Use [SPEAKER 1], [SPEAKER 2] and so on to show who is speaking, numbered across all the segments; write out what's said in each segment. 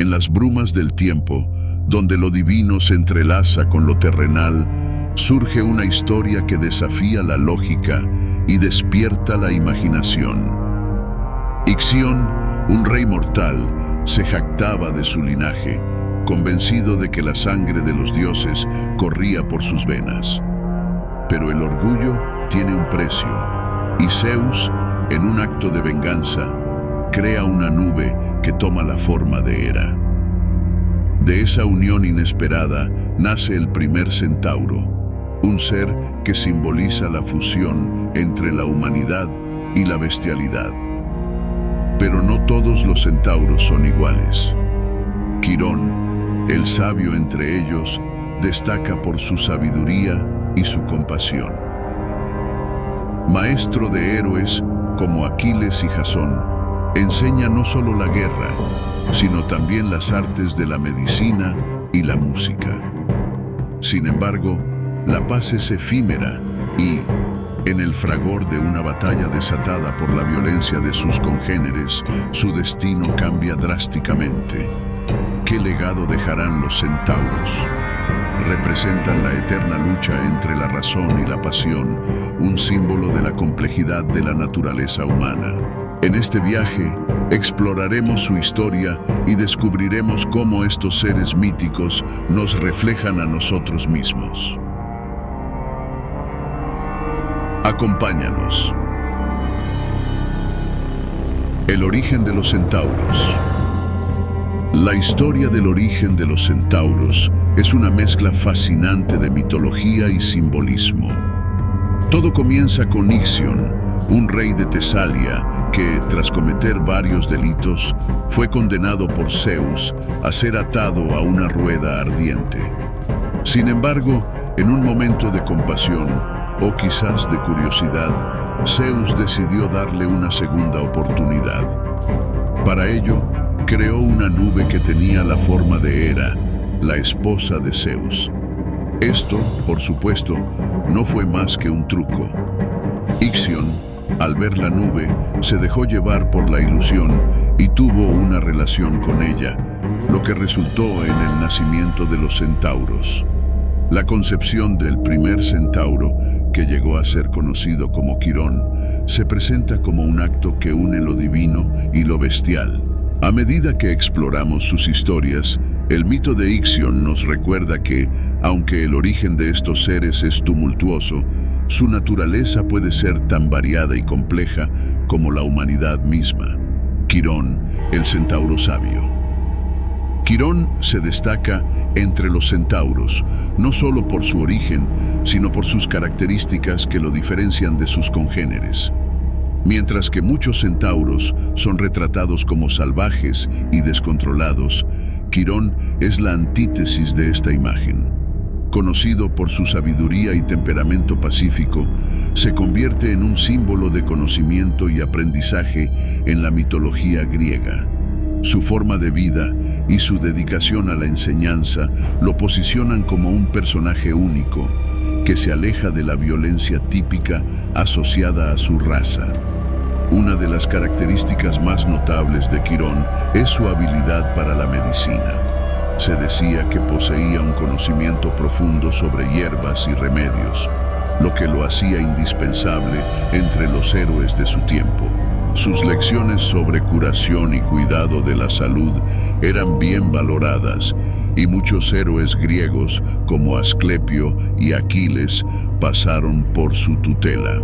[SPEAKER 1] En las brumas del tiempo, donde lo divino se entrelaza con lo terrenal, surge una historia que desafía la lógica y despierta la imaginación. Ixión, un rey mortal, se jactaba de su linaje, convencido de que la sangre de los dioses corría por sus venas. Pero el orgullo tiene un precio, y Zeus, en un acto de venganza, crea una nube que toma la forma de Hera. De esa unión inesperada nace el primer centauro, un ser que simboliza la fusión entre la humanidad y la bestialidad. Pero no todos los centauros son iguales. Quirón, el sabio entre ellos, destaca por su sabiduría y su compasión. Maestro de héroes como Aquiles y Jasón, enseña no solo la guerra, sino también las artes de la medicina y la música. Sin embargo, la paz es efímera y, en el fragor de una batalla desatada por la violencia de sus congéneres, su destino cambia drásticamente. ¿Qué legado dejarán los centauros? Representan la eterna lucha entre la razón y la pasión, un símbolo de la complejidad de la naturaleza humana. En este viaje, exploraremos su historia y descubriremos cómo estos seres míticos nos reflejan a nosotros mismos. Acompáñanos. El origen de los centauros. La historia del origen de los centauros es una mezcla fascinante de mitología y simbolismo. Todo comienza con Ixión, un rey de Tesalia que, tras cometer varios delitos, fue condenado por Zeus a ser atado a una rueda ardiente. Sin embargo, en un momento de compasión, o quizás de curiosidad, Zeus decidió darle una segunda oportunidad. Para ello, creó una nube que tenía la forma de Hera, la esposa de Zeus. Esto, por supuesto, no fue más que un truco. Ixión, al ver la nube, se dejó llevar por la ilusión y tuvo una relación con ella, lo que resultó en el nacimiento de los centauros. La concepción del primer centauro, que llegó a ser conocido como Quirón, se presenta como un acto que une lo divino y lo bestial. A medida que exploramos sus historias, el mito de Ixión nos recuerda que, aunque el origen de estos seres es tumultuoso, su naturaleza puede ser tan variada y compleja como la humanidad misma. Quirón, el centauro sabio. Quirón se destaca entre los centauros, no solo por su origen, sino por sus características que lo diferencian de sus congéneres. Mientras que muchos centauros son retratados como salvajes y descontrolados, Quirón es la antítesis de esta imagen. Conocido por su sabiduría y temperamento pacífico, se convierte en un símbolo de conocimiento y aprendizaje en la mitología griega. Su forma de vida y su dedicación a la enseñanza lo posicionan como un personaje único, que se aleja de la violencia típica asociada a su raza. Una de las características más notables de Quirón es su habilidad para la medicina. Se decía que poseía un conocimiento profundo sobre hierbas y remedios, lo que lo hacía indispensable entre los héroes de su tiempo. Sus lecciones sobre curación y cuidado de la salud eran bien valoradas, y muchos héroes griegos como Asclepio y Aquiles pasaron por su tutela.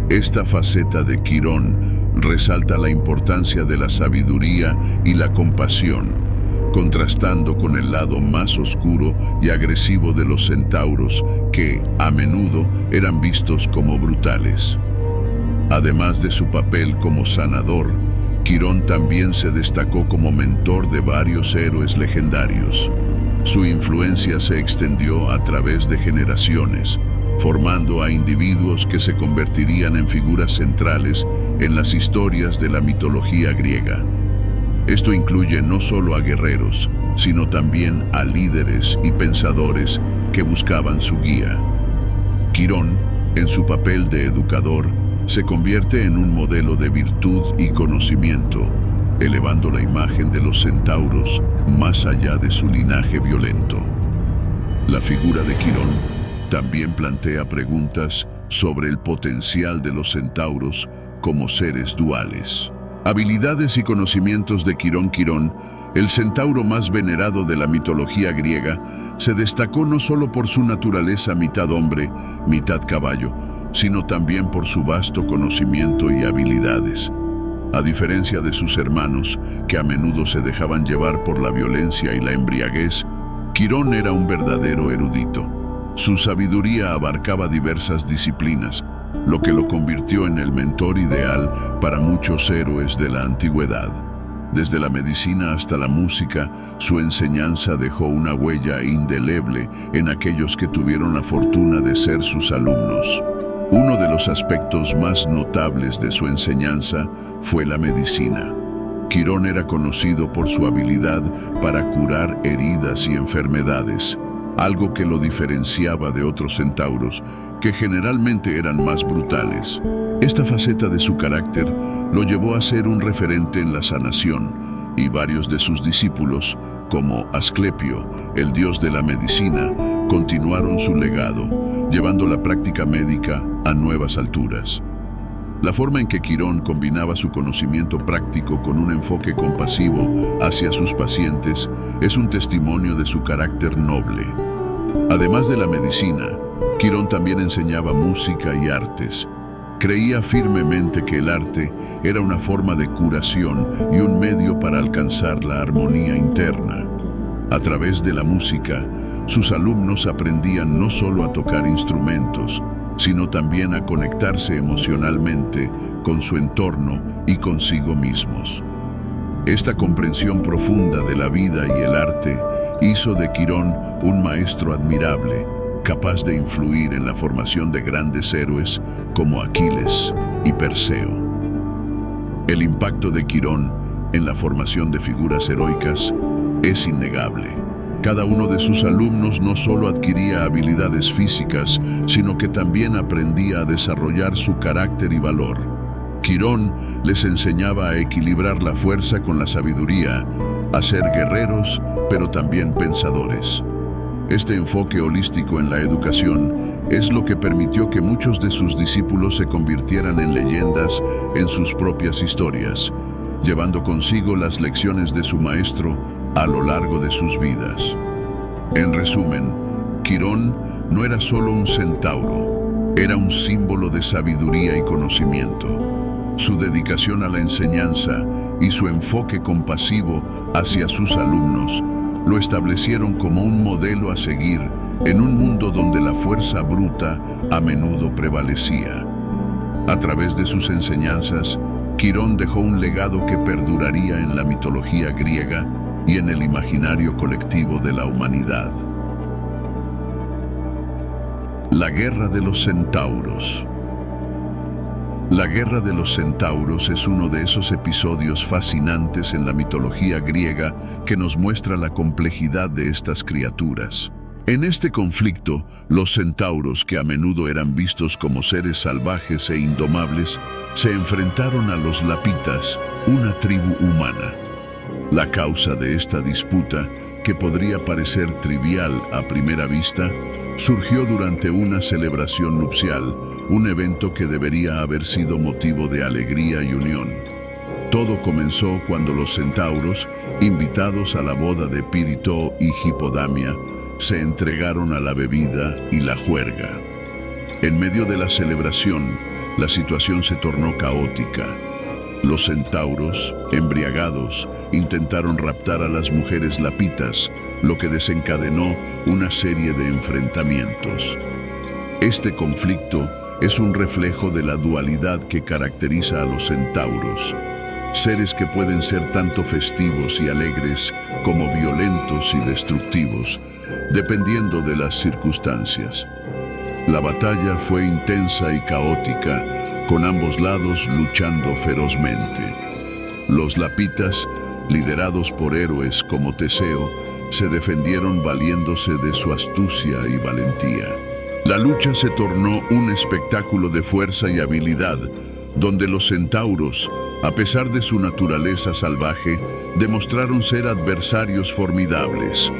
[SPEAKER 1] Esta faceta de Quirón resalta la importancia de la sabiduría y la compasión, contrastando con el lado más oscuro y agresivo de los centauros que, a menudo, eran vistos como brutales. Además de su papel como sanador, Quirón también se destacó como mentor de varios héroes legendarios. Su influencia se extendió a través de generaciones, formando a individuos que se convertirían en figuras centrales en las historias de la mitología griega. Esto incluye no solo a guerreros, sino también a líderes y pensadores que buscaban su guía. Quirón, en su papel de educador, se convierte en un modelo de virtud y conocimiento, elevando la imagen de los centauros más allá de su linaje violento. La figura de Quirón también plantea preguntas sobre el potencial de los centauros como seres duales. Habilidades y conocimientos de Quirón, el centauro más venerado de la mitología griega, se destacó no solo por su naturaleza mitad hombre, mitad caballo, sino también por su vasto conocimiento y habilidades. A diferencia de sus hermanos, que a menudo se dejaban llevar por la violencia y la embriaguez, Quirón era un verdadero erudito. Su sabiduría abarcaba diversas disciplinas, lo que lo convirtió en el mentor ideal para muchos héroes de la antigüedad. Desde la medicina hasta la música, su enseñanza dejó una huella indeleble en aquellos que tuvieron la fortuna de ser sus alumnos. Uno de los aspectos más notables de su enseñanza fue la medicina. Quirón era conocido por su habilidad para curar heridas y enfermedades, algo que lo diferenciaba de otros centauros, que generalmente eran más brutales. Esta faceta de su carácter lo llevó a ser un referente en la sanación, y varios de sus discípulos, como Asclepio, el dios de la medicina, continuaron su legado, llevando la práctica médica a nuevas alturas. La forma en que Quirón combinaba su conocimiento práctico con un enfoque compasivo hacia sus pacientes es un testimonio de su carácter noble. Además de la medicina, Quirón también enseñaba música y artes. Creía firmemente que el arte era una forma de curación y un medio para alcanzar la armonía interna. A través de la música, sus alumnos aprendían no solo a tocar instrumentos, sino también a conectarse emocionalmente con su entorno y consigo mismos. Esta comprensión profunda de la vida y el arte hizo de Quirón un maestro admirable, capaz de influir en la formación de grandes héroes como Aquiles y Perseo. El impacto de Quirón en la formación de figuras heroicas es innegable. Cada uno de sus alumnos no solo adquiría habilidades físicas, sino que también aprendía a desarrollar su carácter y valor. Quirón les enseñaba a equilibrar la fuerza con la sabiduría, a ser guerreros, pero también pensadores. Este enfoque holístico en la educación es lo que permitió que muchos de sus discípulos se convirtieran en leyendas en sus propias historias, llevando consigo las lecciones de su maestro a lo largo de sus vidas. En resumen, Quirón no era solo un centauro, era un símbolo de sabiduría y conocimiento. Su dedicación a la enseñanza y su enfoque compasivo hacia sus alumnos lo establecieron como un modelo a seguir en un mundo donde la fuerza bruta a menudo prevalecía. A través de sus enseñanzas, Quirón dejó un legado que perduraría en la mitología griega y en el imaginario colectivo de la humanidad. La Guerra de los Centauros. La Guerra de los Centauros es uno de esos episodios fascinantes en la mitología griega que nos muestra la complejidad de estas criaturas. En este conflicto, los centauros, que a menudo eran vistos como seres salvajes e indomables, se enfrentaron a los lapitas, una tribu humana. La causa de esta disputa, que podría parecer trivial a primera vista, surgió durante una celebración nupcial, un evento que debería haber sido motivo de alegría y unión. Todo comenzó cuando los centauros, invitados a la boda de Pirito y Hipodamia, se entregaron a la bebida y la juerga. En medio de la celebración, la situación se tornó caótica. Los centauros, embriagados, intentaron raptar a las mujeres lapitas, lo que desencadenó una serie de enfrentamientos. Este conflicto es un reflejo de la dualidad que caracteriza a los centauros, seres que pueden ser tanto festivos y alegres como violentos y destructivos, dependiendo de las circunstancias. La batalla fue intensa y caótica, con ambos lados luchando ferozmente. Los lapitas, liderados por héroes como Teseo, se defendieron valiéndose de su astucia y valentía. La lucha se tornó un espectáculo de fuerza y habilidad, donde los centauros, a pesar de su naturaleza salvaje, demostraron ser adversarios formidables.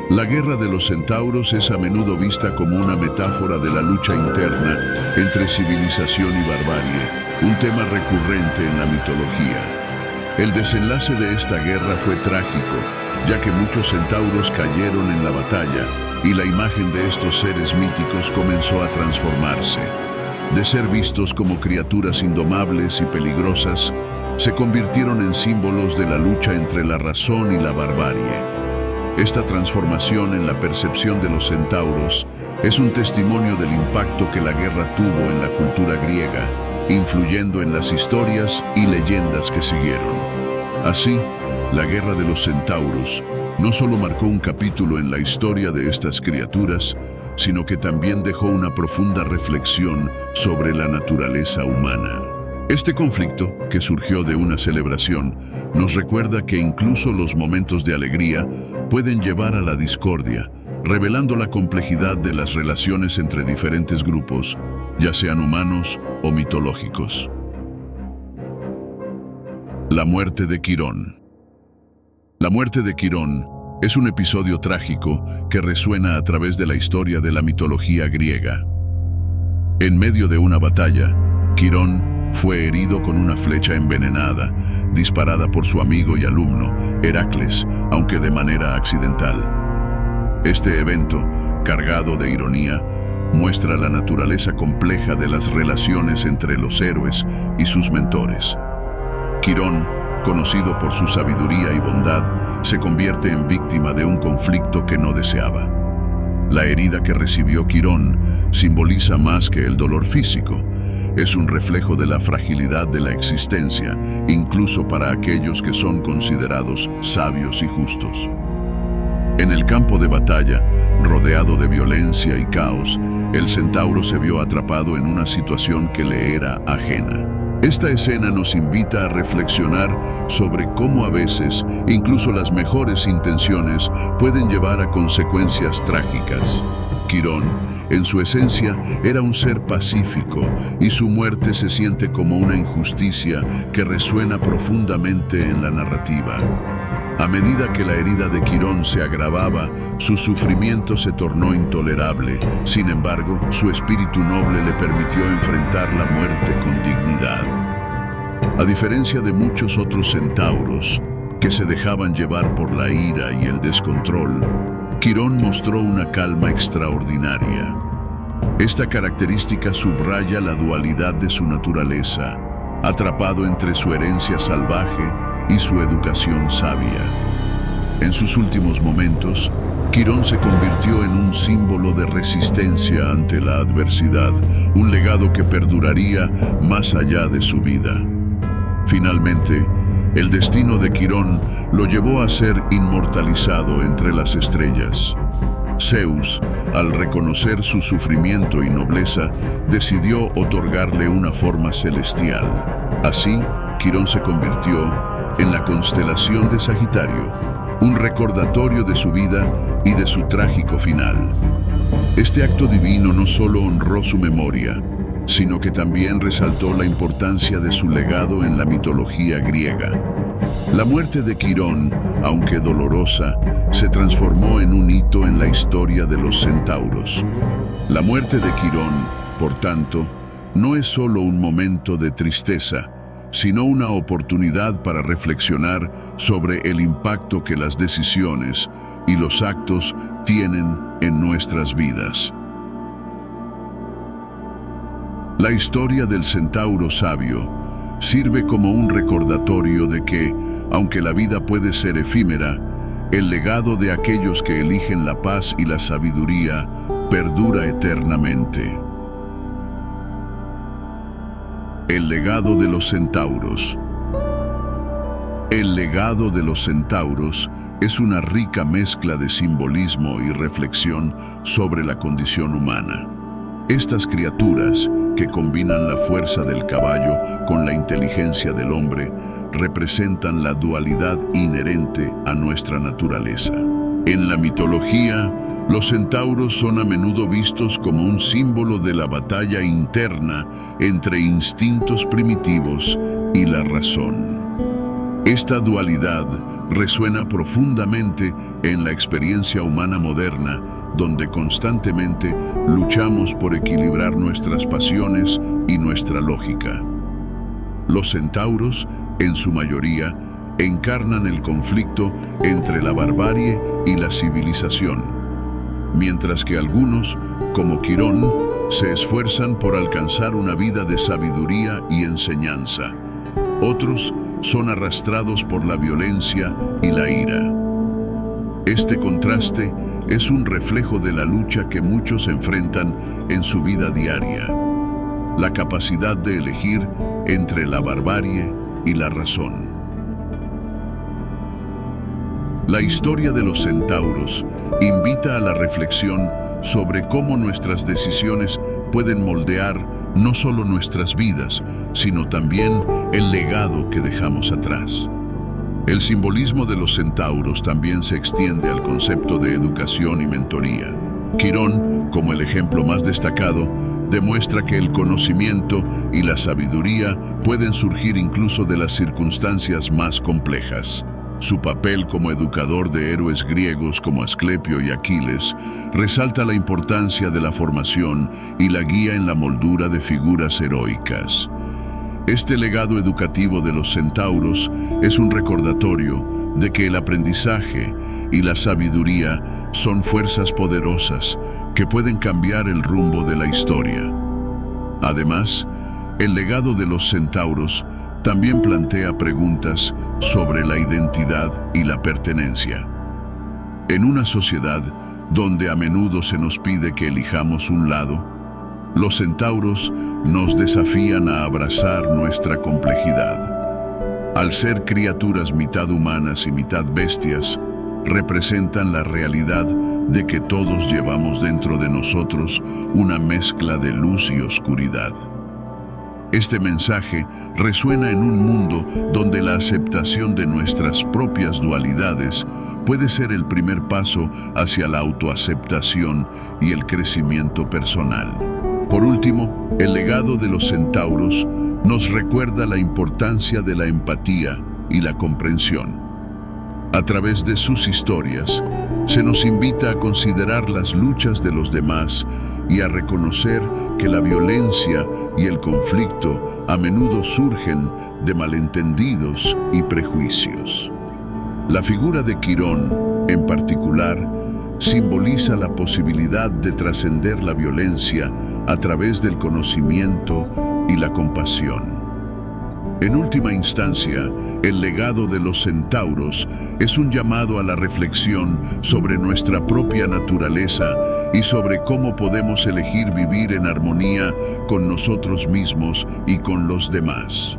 [SPEAKER 1] La guerra de los centauros es a menudo vista como una metáfora de la lucha interna entre civilización y barbarie, un tema recurrente en la mitología. El desenlace de esta guerra fue trágico, ya que muchos centauros cayeron en la batalla y la imagen de estos seres míticos comenzó a transformarse. De ser vistos como criaturas indomables y peligrosas, se convirtieron en símbolos de la lucha entre la razón y la barbarie. Esta transformación en la percepción de los centauros es un testimonio del impacto que la guerra tuvo en la cultura griega, influyendo en las historias y leyendas que siguieron. Así, la guerra de los centauros no solo marcó un capítulo en la historia de estas criaturas, sino que también dejó una profunda reflexión sobre la naturaleza humana. Este conflicto, que surgió de una celebración, nos recuerda que incluso los momentos de alegría pueden llevar a la discordia, revelando la complejidad de las relaciones entre diferentes grupos, ya sean humanos o mitológicos. La muerte de Quirón. La muerte de Quirón es un episodio trágico que resuena a través de la historia de la mitología griega. En medio de una batalla, Quirón fue herido con una flecha envenenada, disparada por su amigo y alumno, Heracles, aunque de manera accidental. Este evento, cargado de ironía, muestra la naturaleza compleja de las relaciones entre los héroes y sus mentores. Quirón, conocido por su sabiduría y bondad, se convierte en víctima de un conflicto que no deseaba. La herida que recibió Quirón simboliza más que el dolor físico. Es un reflejo de la fragilidad de la existencia, incluso para aquellos que son considerados sabios y justos. En el campo de batalla, rodeado de violencia y caos, el centauro se vio atrapado en una situación que le era ajena. Esta escena nos invita a reflexionar sobre cómo a veces, incluso las mejores intenciones, pueden llevar a consecuencias trágicas. Quirón, en su esencia, era un ser pacífico y su muerte se siente como una injusticia que resuena profundamente en la narrativa. A medida que la herida de Quirón se agravaba, su sufrimiento se tornó intolerable. Sin embargo, su espíritu noble le permitió enfrentar la muerte con dignidad. A diferencia de muchos otros centauros que se dejaban llevar por la ira y el descontrol, Quirón mostró una calma extraordinaria. Esta característica subraya la dualidad de su naturaleza, atrapado entre su herencia salvaje y su educación sabia. En sus últimos momentos, Quirón se convirtió en un símbolo de resistencia ante la adversidad, un legado que perduraría más allá de su vida. Finalmente, el destino de Quirón lo llevó a ser inmortalizado entre las estrellas. Zeus, al reconocer su sufrimiento y nobleza, decidió otorgarle una forma celestial. Así, Quirón se convirtió en la constelación de Sagitario, un recordatorio de su vida y de su trágico final. Este acto divino no solo honró su memoria, sino que también resaltó la importancia de su legado en la mitología griega. La muerte de Quirón, aunque dolorosa, se transformó en un hito en la historia de los centauros. La muerte de Quirón, por tanto, no es solo un momento de tristeza, sino una oportunidad para reflexionar sobre el impacto que las decisiones y los actos tienen en nuestras vidas. La historia del centauro sabio sirve como un recordatorio de que, aunque la vida puede ser efímera, el legado de aquellos que eligen la paz y la sabiduría perdura eternamente. El legado de los centauros. El legado de los centauros es una rica mezcla de simbolismo y reflexión sobre la condición humana. Estas criaturas, que combinan la fuerza del caballo con la inteligencia del hombre, representan la dualidad inherente a nuestra naturaleza. En la mitología, Los centauros son a menudo vistos como un símbolo de la batalla interna entre instintos primitivos y la razón. Esta dualidad resuena profundamente en la experiencia humana moderna, donde constantemente luchamos por equilibrar nuestras pasiones y nuestra lógica. Los centauros, en su mayoría, encarnan el conflicto entre la barbarie y la civilización, mientras que algunos, como Quirón, se esfuerzan por alcanzar una vida de sabiduría y enseñanza. Otros son arrastrados por la violencia y la ira. Este contraste es un reflejo de la lucha que muchos enfrentan en su vida diaria, la capacidad de elegir entre la barbarie y la razón. La historia de los centauros invita a la reflexión sobre cómo nuestras decisiones pueden moldear no solo nuestras vidas, sino también el legado que dejamos atrás. El simbolismo de los centauros también se extiende al concepto de educación y mentoría. Quirón, como el ejemplo más destacado, demuestra que el conocimiento y la sabiduría pueden surgir incluso de las circunstancias más complejas. Su papel como educador de héroes griegos como Asclepio y Aquiles resalta la importancia de la formación y la guía en la moldura de figuras heroicas. Este legado educativo de los centauros es un recordatorio de que el aprendizaje y la sabiduría son fuerzas poderosas que pueden cambiar el rumbo de la historia. Además, el legado de los centauros también plantea preguntas sobre la identidad y la pertenencia. En una sociedad donde a menudo se nos pide que elijamos un lado, los centauros nos desafían a abrazar nuestra complejidad. Al ser criaturas mitad humanas y mitad bestias, representan la realidad de que todos llevamos dentro de nosotros una mezcla de luz y oscuridad. Este mensaje resuena en un mundo donde la aceptación de nuestras propias dualidades puede ser el primer paso hacia la autoaceptación y el crecimiento personal. Por último, el legado de los centauros nos recuerda la importancia de la empatía y la comprensión. A través de sus historias, se nos invita a considerar las luchas de los demás y a reconocer que la violencia y el conflicto a menudo surgen de malentendidos y prejuicios. La figura de Quirón, en particular, simboliza la posibilidad de trascender la violencia a través del conocimiento y la compasión. En última instancia, el legado de los centauros es un llamado a la reflexión sobre nuestra propia naturaleza y sobre cómo podemos elegir vivir en armonía con nosotros mismos y con los demás.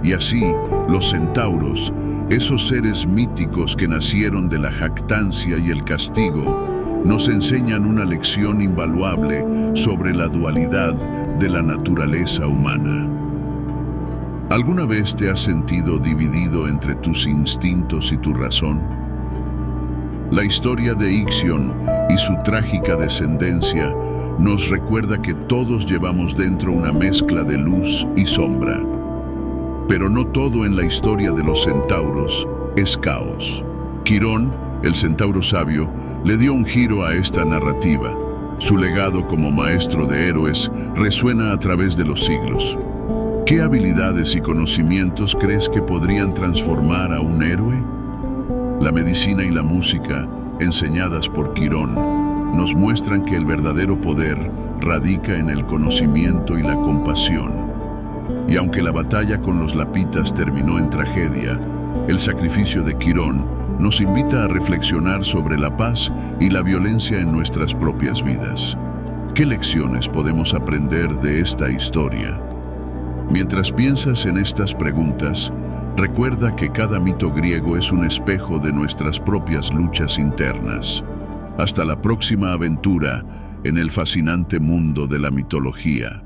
[SPEAKER 1] Y así, los centauros, esos seres míticos que nacieron de la jactancia y el castigo, nos enseñan una lección invaluable sobre la dualidad de la naturaleza humana. ¿Alguna vez te has sentido dividido entre tus instintos y tu razón? La historia de Ixión y su trágica descendencia nos recuerda que todos llevamos dentro una mezcla de luz y sombra. Pero no todo en la historia de los centauros es caos. Quirón, el centauro sabio, le dio un giro a esta narrativa. Su legado como maestro de héroes resuena a través de los siglos. ¿Qué habilidades y conocimientos crees que podrían transformar a un héroe? La medicina y la música, enseñadas por Quirón, nos muestran que el verdadero poder radica en el conocimiento y la compasión. Y aunque la batalla con los lapitas terminó en tragedia, el sacrificio de Quirón nos invita a reflexionar sobre la paz y la violencia en nuestras propias vidas. ¿Qué lecciones podemos aprender de esta historia? Mientras piensas en estas preguntas, recuerda que cada mito griego es un espejo de nuestras propias luchas internas. Hasta la próxima aventura en el fascinante mundo de la mitología.